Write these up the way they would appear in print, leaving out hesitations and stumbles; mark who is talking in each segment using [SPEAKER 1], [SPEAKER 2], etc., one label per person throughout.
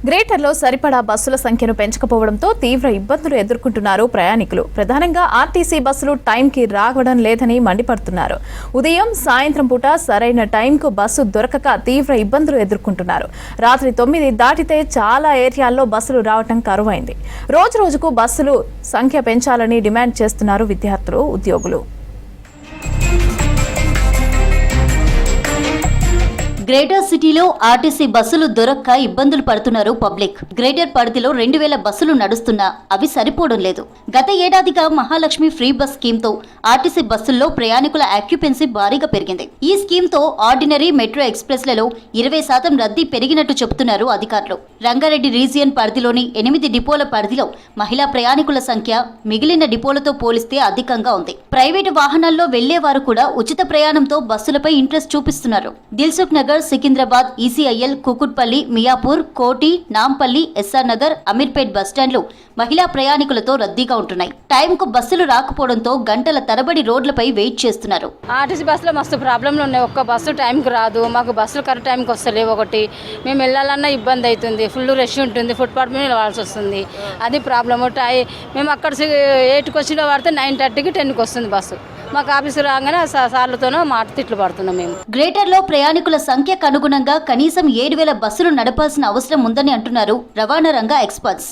[SPEAKER 1] గ్రేటర్లో సరిపడా బస్సుల సంఖ్యను పెంచకపోవడంతో తీవ్ర ఇబ్బందులు ఎదుర్కొంటున్నారు ప్రయాణికులు. ప్రధానంగా ఆర్టీసీ బస్సులు టైంకి రావడం లేదని మండిపడుతున్నారు. ఉదయం, సాయంత్రం పూట సరైన టైంకు బస్సు దొరకక తీవ్ర ఇబ్బందులు ఎదుర్కొంటున్నారు. రాత్రి 9 దాటితే చాలా ఏరియాల్లో బస్సులు రావడం కరువైంది. రోజుకు బస్సులు సంఖ్య పెంచాలని డిమాండ్ చేస్తున్నారు విద్యార్థులు, ఉద్యోగులు.
[SPEAKER 2] గ్రేటర్ సిటీలో ఆర్టీసీ బస్సులు దొరక్క ఇబ్బందులు పడుతున్నారు పబ్లిక్. గ్రేటర్ పరిధిలో 2000 బస్సులు నడుస్తున్నా అవి సరిపోవడం లేదు. గత ఏడాదిగా మహాలక్ష్మి ఫ్రీ బస్ స్కీమ్ తో ఆర్టీసీ బస్సుల్లో ప్రయాణికుల ఆక్యుపెన్సీ భారీగా పెరిగింది. ఈ స్కీమ్ తో ఆర్డినరీ, మెట్రో ఎక్స్ప్రెస్ లలో 20% రద్దీ పెరిగినట్టు చెబుతున్నారు అధికారులు. రంగారెడ్డి రీజియన్ పరిధిలోని 8 డిపోల పరిధిలో మహిళా ప్రయాణికుల సంఖ్య మిగిలిన డిపోలతో పోలిస్తే అధికంగా ఉంది. ప్రైవేటు వాహనాల్లో వెళ్లేవారు కూడా ఉచిత ప్రయాణంతో బస్సులపై ఇంట్రెస్ట్ చూపిస్తున్నారు. దిల్సుఖ్ నగర్, సికింద్రాబాద్, ఈసీఐఎల్, కుకుట్పల్లి, మియాపూర్, కోటి, నాంపల్లి, ఎస్ఆర్ నగర్, అమీర్పేట్ బస్టాండ్లు మహిళా ప్రయాణికులతో రద్దీగా ఉంటున్నాయి. టైంకు బస్సులు రాకపోవడంతో గంటల తరబడి రోడ్లపై వెయిట్ చేస్తున్నారు.
[SPEAKER 3] ఆర్టీసీ బస్సులో మస్తు ప్రాబ్లంలు ఉన్నాయి. ఒక్క బస్సు టైంకి రాదు, మాకు బస్సులు కరెక్ట్ టైంకి వస్తలేవు. ఒకటి మేము వెళ్ళాలన్నా ఇబ్బంది అవుతుంది, ఫుల్ రష్ ఉంటుంది, ఫుట్పాత్ మీద నిలవాల్సి వస్తుంది. అది ప్రాబ్లము. మేము అక్కడ 8కి వచ్చిన పడితే 9:30కి 10కి వస్తుంది బస్సు. మాకు ఆఫీసు రాగానే సార్లతోనో మాట తిట్లు పడుతున్నాం. మేము
[SPEAKER 2] గ్రేటర్లో ప్రయాణికుల సంఖ్యకు అనుగుణంగా కనీసం 7000 బస్సులు నడపాల్సిన అవసరం ఉందని అంటున్నారు రవాణా రంగ ఎక్స్పర్ట్స్.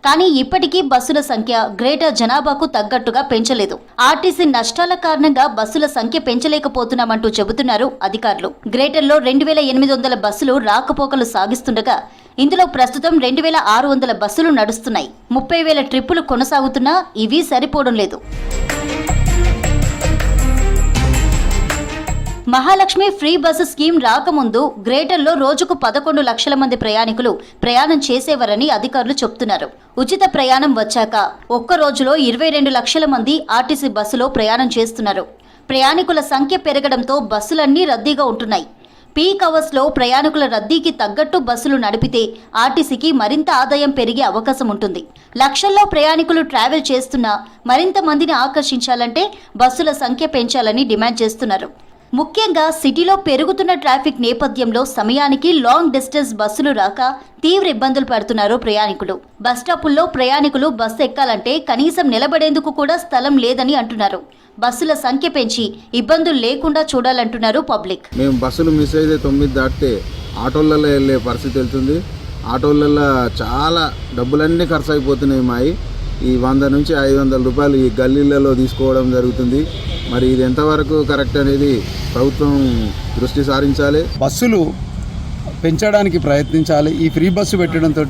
[SPEAKER 2] కానీ ఇప్పటికీ బస్సుల సంఖ్య గ్రేటర్ జనాభాకు తగ్గట్టుగా పెంచలేదు. ఆర్టీసీ నష్టాల కారణంగా బస్సుల సంఖ్య పెంచలేకపోతున్నామంటూ చెబుతున్నారు అధికారులు. గ్రేటర్లో 2800 బస్సులు రాకపోకలు సాగిస్తుండగా ఇందులో ప్రస్తుతం 2600 బస్సులు నడుస్తున్నాయి. 30,000 ట్రిప్పులు కొనసాగుతున్నా ఇవి సరిపోవడం లేదు. మహాలక్ష్మి ఫ్రీ బస్సు స్కీమ్ రాకముందు గ్రేటర్లో రోజుకు 11 లక్షల మంది ప్రయాణికులు ప్రయాణం చేసేవారని అధికారులు చెబుతున్నారు. ఉచిత ప్రయాణం వచ్చాక ఒక్క రోజులో 22 లక్షల మంది ఆర్టీసీ బస్సులో ప్రయాణం చేస్తున్నారు. ప్రయాణికుల సంఖ్య పెరగడంతో బస్సులన్నీ రద్దీగా ఉంటున్నాయి. పీక్ అవర్స్లో ప్రయాణికుల రద్దీకి తగ్గట్టు బస్సులు నడిపితే ఆర్టీసీకి మరింత ఆదాయం పెరిగే అవకాశం ఉంటుంది. లక్షల్లో ప్రయాణికులు ట్రావెల్ చేస్తున్నా మరింత మందిని ఆకర్షించాలంటే బస్సుల సంఖ్య పెంచాలని డిమాండ్ చేస్తున్నారు. ముఖ్యంగా సిటీలో పెరుగుతున్న ట్రాఫిక్ నేపథ్యంలో సమయానికి లాంగ్ డిస్టెన్స్ బస్సులు రాక తీవ్ర ఇబ్బందులు పడుతున్నారు ప్రయాణికులు. బస్టాపుల్లో ప్రయాణికులు బస్సు ఎక్కాలంటే కనీసం నిలబడేందుకు కూడా స్థలం లేదని అంటున్నారు. బస్సుల సంఖ్య పెంచి ఇబ్బందులు లేకుండా చూడాలంటున్నారు పబ్లిక్.
[SPEAKER 4] మేము బస్సులు మిస్ అయితే 9 దాటితే ఆటోలలో వెళ్ళే పరిస్థితి వెళ్తుంది. ఆటోలలో చాలా డబ్బులన్నీ ఖర్చు అయిపోతున్నాయి. మాయి ఈ 100 నుంచి 500 రూపాయలు ఈ గల్లీలలో తీసుకోవడం జరుగుతుంది. మరి ఇది ఎంతవరకు కరెక్ట్ అనేది ప్రభుత్వం దృష్టి సారించాలి.
[SPEAKER 5] బస్సులు పెంచడానికి ప్రయత్నించాలి. ఈ ఫ్రీ బస్సు పెట్టడంతో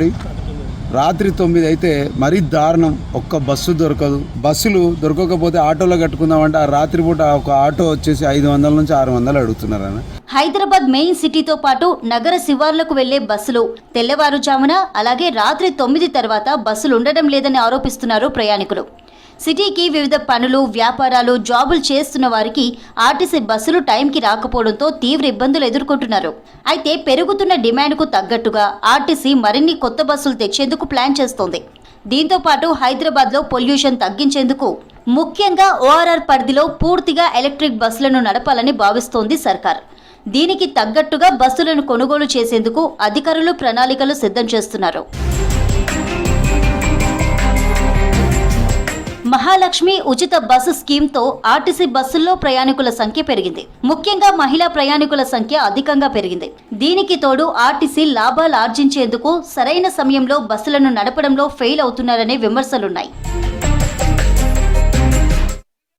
[SPEAKER 5] రాత్రి 9 అయితే మరీ దారుణం. ఒక్క బస్సు దొరకదు. బస్సులు దొరకకపోతే ఆటోలో కట్టుకుందామంటే ఆ రాత్రిపూట ఒక ఆటో వచ్చేసి 500 నుంచి 600 అడుగుతున్నారని.
[SPEAKER 2] హైదరాబాద్ మెయిన్ సిటీతో పాటు నగర శివార్లకు వెళ్లే బస్సులు తెల్లవారుజామున అలాగే రాత్రి 9 తర్వాత బస్సులు ఉండడం లేదని ఆరోపిస్తున్నారు ప్రయాణికులు. సిటీకి వివిధ పనులు, వ్యాపారాలు, జాబులు చేస్తున్న వారికి ఆర్టీసీ బస్సులు టైంకి రాకపోవడంతో తీవ్ర ఇబ్బందులు ఎదుర్కొంటున్నారు. అయితే పెరుగుతున్న డిమాండ్కు తగ్గట్టుగా ఆర్టీసీ మరిన్ని కొత్త బస్సులు తెచ్చేందుకు ప్లాన్ చేస్తోంది. దీంతో పాటు హైదరాబాద్లో పొల్యూషన్ తగ్గించేందుకు ముఖ్యంగా ఓఆర్ఆర్ పరిధిలో పూర్తిగా ఎలక్ట్రిక్ బస్సులను నడపాలని భావిస్తోంది సర్కార్. దీనికి తగ్గట్టుగా బస్సులను కొనుగోలు చేసేందుకు అధికారులు ప్రణాళికలు సిద్ధం చేస్తున్నారు. మహాలక్ష్మి ఉచిత బస్సు స్కీమ్తో ఆర్టీసీ బస్సుల్లో ప్రయాణికుల సంఖ్య పెరిగింది. ముఖ్యంగా మహిళా ప్రయాణికుల సంఖ్య అధికంగా పెరిగింది. దీనికి తోడు ఆర్టీసీ లాభాలు ఆర్జించేందుకు సరైన సమయంలో బస్సులను నడపడంలో ఫెయిల్ అవుతున్నారనే విమర్శలున్నాయి.